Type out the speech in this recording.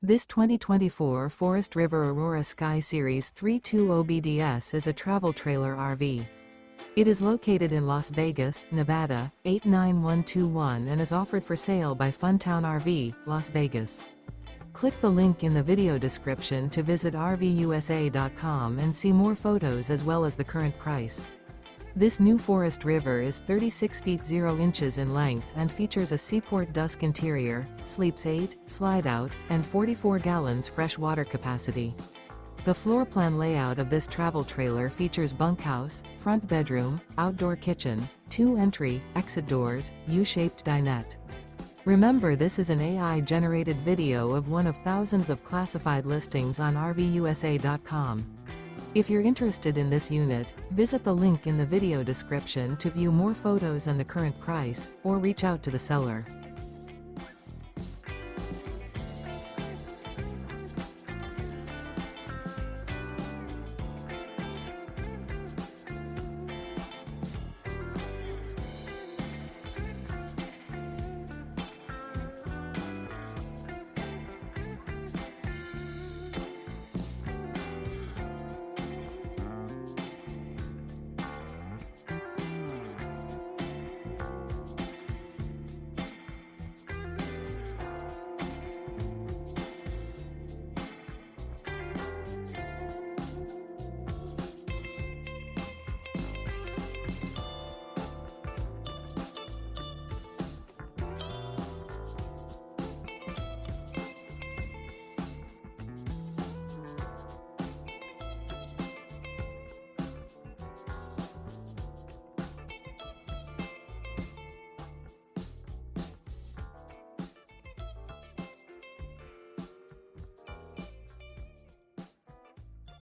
This 2024 Forest River Aurora Sky Series 320BDS is a travel trailer RV. It is located in Las Vegas, Nevada, 89121 and is offered for sale by Funtown RV, Las Vegas. Click the link in the video description to visit RVUSA.com and see more photos as well as the current price. This new Forest River is 36 feet 0 inches in length and features a SEAPORT DUSK interior, sleeps 8, slide-out, and 44 gallons fresh water capacity. The floor plan layout of this travel trailer features bunkhouse, front bedroom, outdoor kitchen, 2 entry, exit doors, U-shaped dinette. Remember, this is an AI-generated video of one of thousands of classified listings on RVUSA.com. If you're interested in this unit, visit the link in the video description to view more photos and the current price, or reach out to the seller.